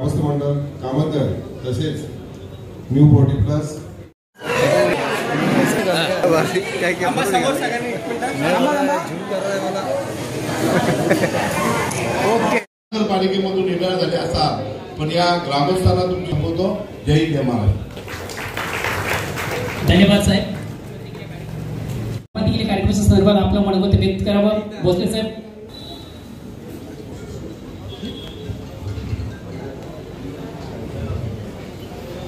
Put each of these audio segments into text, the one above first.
मंडळ कामतगर तसेच न्यू 40+ पालिकेमधून निर्णय झाले असा पण या ग्रामस्थांना तुमची बोलतो. जय हिंद जय महाराष्ट्र. धन्यवाद साहेब. कार्यक्रमाच्या संदर्भात आपलं मनोगत व्यक्त करावं. भोसले साहेब.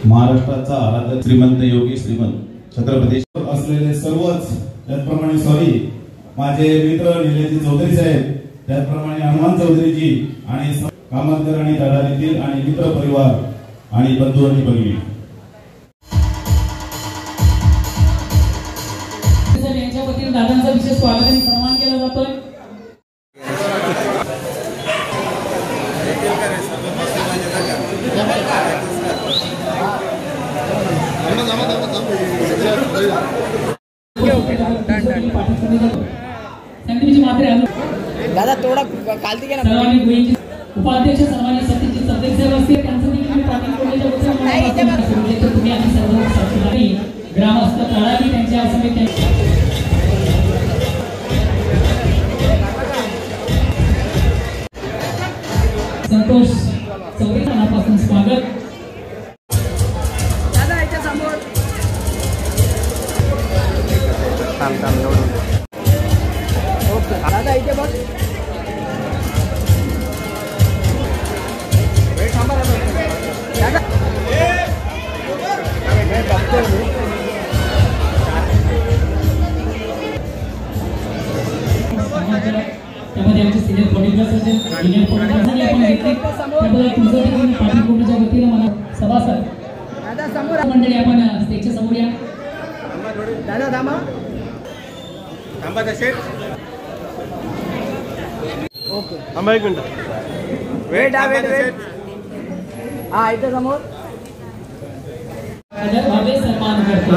महाराष्ट्राचा आराध्य श्रीमंत योगी श्रीमंत छत्रपती असलेले सर्वच, त्याचप्रमाणे सॉरी माझे मित्र निलेजी चौधरी साहेब, त्याचप्रमाणे हनुमान चौधरीजी आणि कामतगर आणि दादारीतील आणि मित्र परिवार आणि बंधू आणि भगिनी यांच्या वतीने दादांचा विशेष स्वागत आणि सन्मान केला जातोय. दादा थोडा कालती के ना उपाध्यक्ष सर्वांनी सत्यजित सदस्य असतील त्यांचं देखील पाटील कोल्हेच्या तुम्ही आम्ही सर्व ग्रामस्थ तळावी त्यांच्या समिती संतोष चौधरीपासून स्वागत. दादा याच्या समोर ओके दादा इथे बघ. थांबा दादा. त्यामध्ये आमचे सिनियर पॉलिटिकल असेल, ज्युनियर पॉलिटिकल आपण घेतले. त्याबद्दल तुमचं देखील पाटील कोल्हेच्या वतीने मला सभासद दादा समोर मंडळी आपण स्टेजच्या समोर या. दादा थांबा थांबा तसे. ओके थांबा एक मिनिट. वेट हा इथे समोर भावे सन्मान करतो.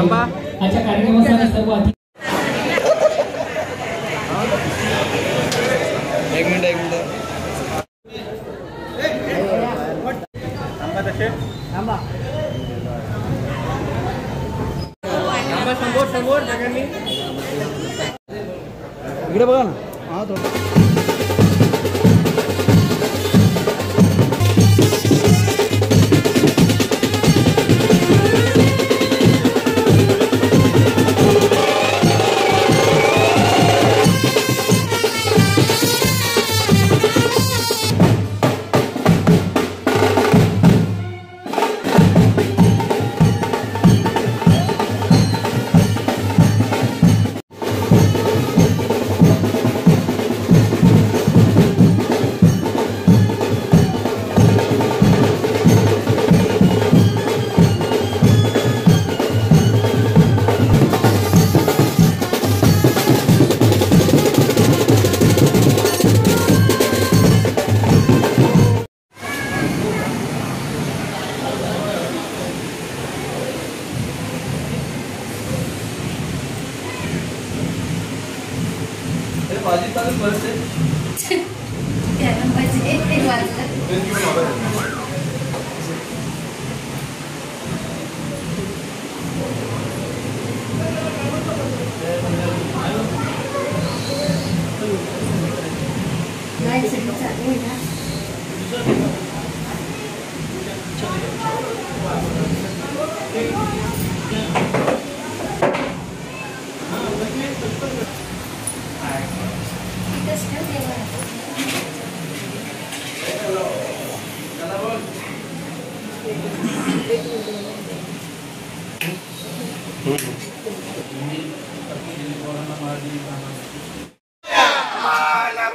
आजच्या कार्यक्रमासाठी सर्व अधिक एक मिनिट थांबा तसे. थांबा थांबा समोर सगळ्यांनी इकडे बघा ना. हा थोडं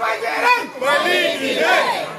बजरंग बली की जय.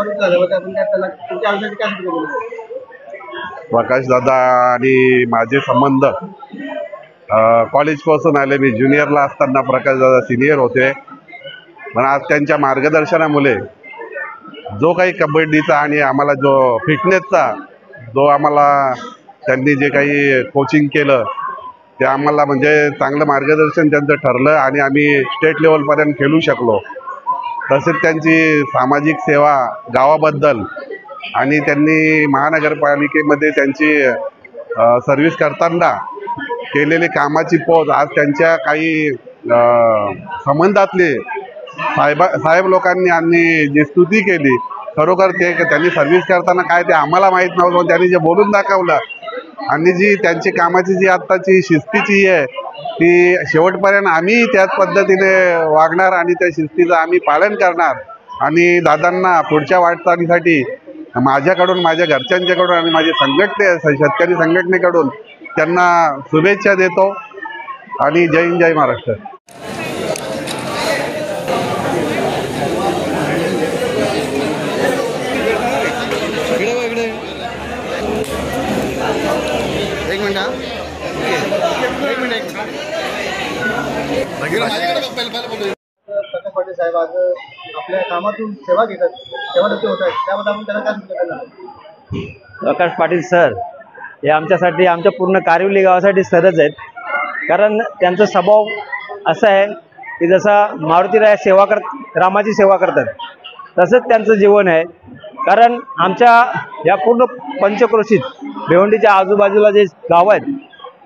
पाटील झाले होते, आपण त्याला तुमच्या आयुष्यात काय सांगू? प्रकाश दादा आणि माझे संबंध कॉलेजपासून आले. मी ज्युनियरला असताना प्रकाश दादा सिनियर होते, पण आज त्यांच्या मार्गदर्शनामुळे जो काही कबड्डीचा आणि आम्हाला जो फिटनेसचा जो आम्हाला त्यांनी जे काही कोचिंग केलं ते आम्हाला म्हणजे चांगलं मार्गदर्शन त्यांचं ठरलं आणि आम्ही स्टेट लेवलपर्यंत खेळू शकलो. तसेच त्यांची सामाजिक सेवा गावाबद्दल आणि त्यांनी महानगरपालिकेमध्ये त्यांची सर्व्हिस करताना केलेली कामाची पोच आज त्यांच्या काही संबंधातले साहेब लोकांनी आणि जी स्तुती केली, खरोखर ते त्यांनी सर्व्हिस करताना काय ते आम्हाला माहीत नव्हतं, पण त्यांनी जे बोलून दाखवलं आणि जी त्यांची कामाची जी आत्ताची शिस्तीची आहे ती शेवटपर्यंत आम्ही त्याच पद्धतीने वागणार आणि त्या शिस्तीचं आम्ही पालन करणार. आणि दादांना पुढच्या वाटचालीसाठी माझ्याकडून, माझ्या घरच्यांच्याकडून आणि माझे शेतकरी संघटनेकडून त्यांना शुभेच्छा देतो. आणि जय हिंद, जय महाराष्ट्र. प्रकाश पाटील साहेब आज आपल्या कामातून सेवा घेतात, सेवादत्त होत आहेत, त्याबद्दल आपण त्यांना काय सांगतो? प्रकाश पाटील सर हे आमच्यासाठी, आमच्या पूर्ण कारिवली गावासाठी सरच आहेत. कारण त्यांचा स्वभाव असा आहे की जसा मारुतीराया रामाची सेवा करतात तसंच त्यांचं जीवन आहे. कारण आमच्या या पूर्ण पंचक्रोशीत भिवंडीच्या आजूबाजूला जे गाव आहेत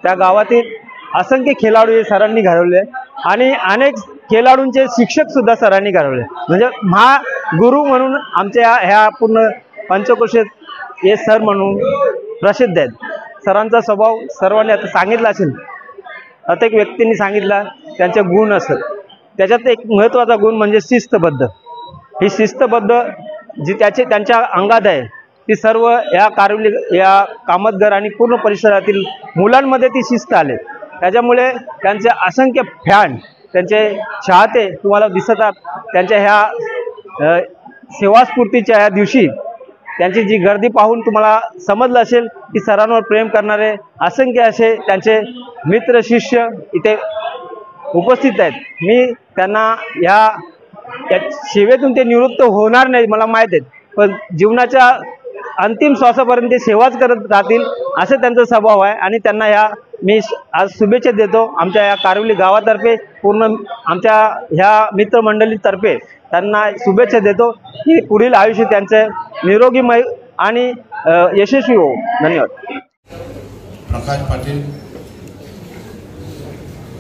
त्या गावातील असंख्य खेळाडू हे सरांनी घडवले आणि अनेक खेळाडूंचे शिक्षकसुद्धा सरांनी घडवले. म्हणजे महागुरू म्हणून आमच्या ह्या पूर्ण पंचक्रोशीत हे सर म्हणून प्रसिद्ध आहेत. सरांचा स्वभाव सर्वांनी आता सांगितला असेल, प्रत्येक व्यक्तींनी सांगितला त्यांचे गुण असत. त्याच्यात एक महत्त्वाचा गुण म्हणजे शिस्तबद्ध. ही शिस्तबद्ध जी त्यांच्या अंगात आहे ती सर्व या कारिवली, या कामतगर आणि पूर्ण परिसरातील मुलांमध्ये ती शिस्त आले. त्याच्यामुळे त्यांचे असंख्य फॅन, त्यांचे चाहते तुम्हाला दिसतात. त्यांच्या ह्या सेवास्फूर्तीच्या ह्या दिवशी त्यांची जी गर्दी पाहून तुम्हाला समजलं असेल की सरांवर प्रेम करणारे असंख्य असे त्यांचे मित्र शिष्य इथे उपस्थित आहेत. मी त्यांना या सेवेतून ते निवृत्त होणार नाही मला माहीत आहे, पण जीवनाच्या अंतिम श्वासापर्यंत ते सेवाच करत राहतील असे त्यांचा स्वभाव आहे. आणि त्यांना मी आज शुभेच्छा देतो आमच्या या कारिवली गावातर्फे, पूर्ण आमच्या ह्या मित्रमंडळीतर्फे त्यांना शुभेच्छा देतो की पुढील आयुष्य त्यांचे निरोगीमय आणि यशस्वी हो. धन्यवाद. प्रकाश पाटील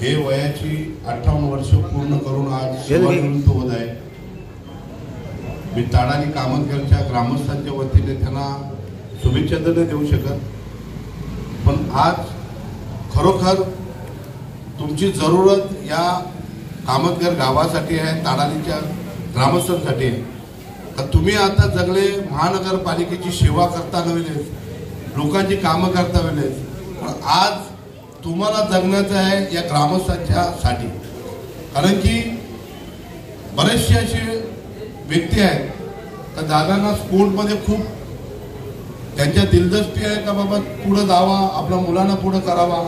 हे वयाची 58 वर्ष पूर्ण करून आज सेवानिवृत्त होत आहे. मी ताडाली कामतगरच्या ग्रामस्थांच्या वतीने त्यांना शुभेच्छा तर नाही देऊ शकत, पण आज खरोखर तुमची जरूरत या कामतगर गावासाठी आहे, ताडालीच्या ग्रामस्थांसाठी आहे. तर तुम्ही आता जगले महानगरपालिकेची सेवा करता नव्हे, लोकांची कामं करता नव्हे, पण आज तुम्हाला जगण्याचं आहे या ग्रामस्थांच्या साठी. कारण की बरेचसे असे व्यक्ती आहेत तर दादांना स्पोर्टमध्ये खूप त्यांच्या दिलदस्ती आहे का बाबा पुढं जावा, आपल्या मुलांना पुढं करावा.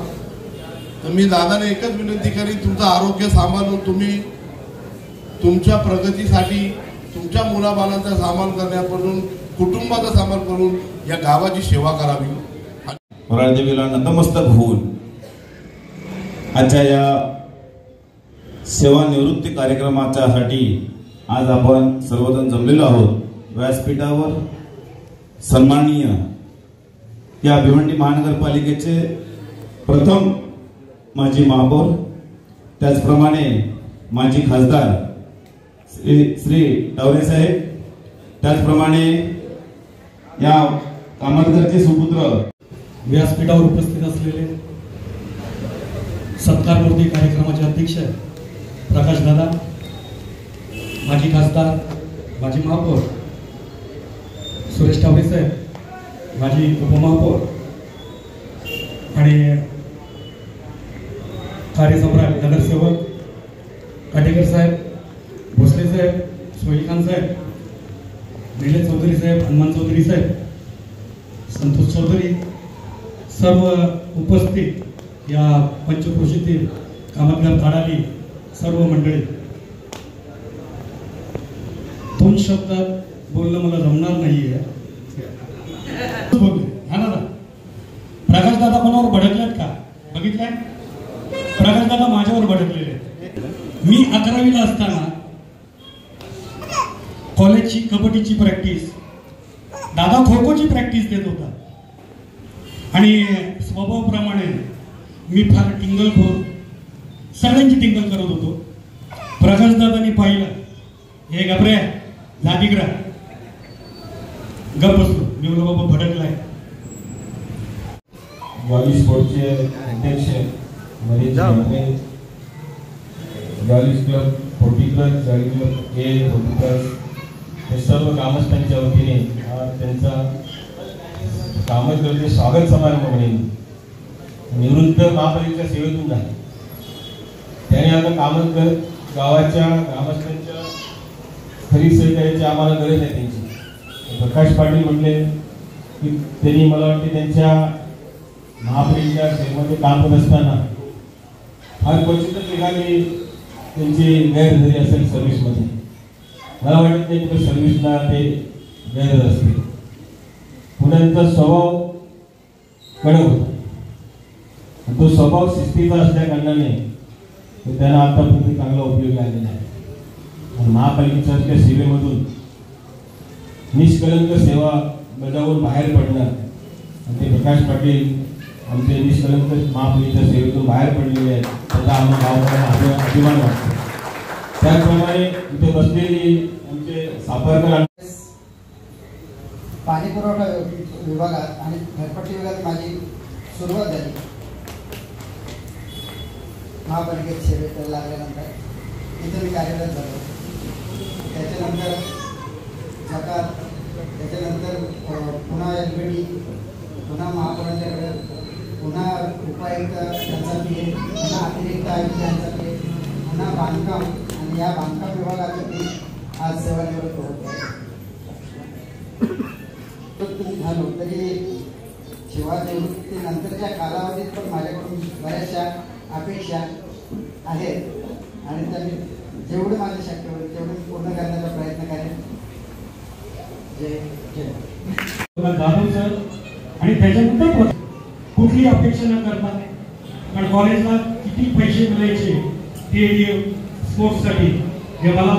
तर मी दादाने एकच विनंती करी, तुमचं आरोग्य सांभाळून तुम्ही तुमच्या प्रगतीसाठी तुमच्या मुलाबाळांचा सांभाळ करण्यापासून कुटुंबाचा सांभाळ करून या गावाची सेवा करावी. देवीला नतमस्तक होऊन आजच्या या सेवानिवृत्ती कार्यक्रमाच्यासाठी आज आपण सर्वजण जमलेलो आहोत. व्यासपीठावर सन्माननीय या भिवंडी महानगरपालिकेचे प्रथम माजी महापौर, त्याचप्रमाणे माजी खासदार श्री टावरे साहेब, त्याचप्रमाणे या कामतगरचे सुपुत्र व्यासपीठावर उपस्थित असलेले सत्कारमूर्ती कार्यक्रमाचे अध्यक्ष प्रकाश दादा, माजी खासदार, माजी महापौर सुरेश टावरे साहेब, माजी उपमहापौर आणि कार्यसम्राट नगरसेवक काटेकर साहेब, भोसले साहेब, सोई खान साहेब, निलेश चौधरी हनुमान चौधरी साहेब, संतोष चौधरी, सर्व उपस्थित या पंचक्रोशीतील कामतगार ताडाली सर्व मंडळी, दोन शब्दात बोलणं मला जमणार नाहीये. प्रकाश दादा कोणावर भडकलेत का बघितलंय? प्रकाश दादा माझ्यावर भडकलेले. मी 11वीला असताना कॉलेजची कबड्डीची प्रॅक्टिस, दादा खो खोची प्रॅक्टिस देत होता आणि स्वभावाप्रमाणे मी फार टिंगलखोर, सगळ्यांची टिंगल करत होतो. प्रकाश दादांनी पाहिलं, हे घाबरे लादिग्रा गप बसलो. मी बोललो बाबा भडकलाय. जॉली स्पोर्टचे अध्यक्ष Manish Jhambare, Jolly club 40 plus, Jolly club A 40 plus, हे सर्व ग्रामस्थांच्या वतीने त्यांचा कामतगरचे स्वागत समारंभ म्हणून निवृत्त महापालिकेच्या सेवेतून झाला. त्याने आता कामतगर गावाच्या ग्रामस्थांच्या खरी सहकार्याची आम्हाला गरज आहे त्यांची. प्रकाश पाटील म्हटले की त्यांनी मला वाटते त्यांच्या महापालिकेच्या सेवेमध्ये काम करत असताना फार क्वचितच ठिकाणी त्यांची गैरहजेरी असेल सर्व्हिसमध्ये. मला वाटत त्यांच्या सर्व्हिसला ते गैरहजर असते. पुण्यांचा स्वभाव कडक होता. तो स्वभाव शिस्तीचा असल्या कारणाने त्यांना आतापर्यंत चांगला उपयोग आलेला आहे. आणि महापालिकेच्या सेवेमधून निष्कलंक सेवा बजावून बाहेर पडणार आणि ते प्रकाश पाटील आमचे निष्कलंक महापालिकेच्या सेवेतून बाहेर पडलेले आहेत. त्याचा आम्हाला गावाला अभिमान वाटतो. त्याचप्रमाणे इथे बसलेली आमचे सापरकर पाणी पुरवठा विभागात आणि घरपट्टी विभागात माझी सुरुवात झाली. महापालिकेत सेवेत लागल्यानंतर इथे मी कार्यरत झालो. त्याच्यानंतर जकात, त्याच्यानंतर पुन्हा LBD, पुन्हा महापौरांच्याकडे, पुन्हा उपायुक्त त्यांचा PA, पुन्हा अतिरिक्त आयुक्त यांचा PA, पुन्हा बांधकाम आणि या बांधकाम विभागाचं मी आज सेवानिवृत्त होतो. झालो तरी सेवानिवृत्तीनंतरच्या कालावधीत पण माझ्याकडून बऱ्याचशा अपेक्षा आहेत आणि त्यांनी जेवढं माझं शक्य होईल तेवढं पूर्ण करण्याचा प्रयत्न करेन. जय जय जाधव सर. आणि त्याच्यानंतर कुठली अपेक्षा न करता, कारण कॉलेजला किती पैसे मिळायचे ते स्पोर्ट्ससाठी हे मला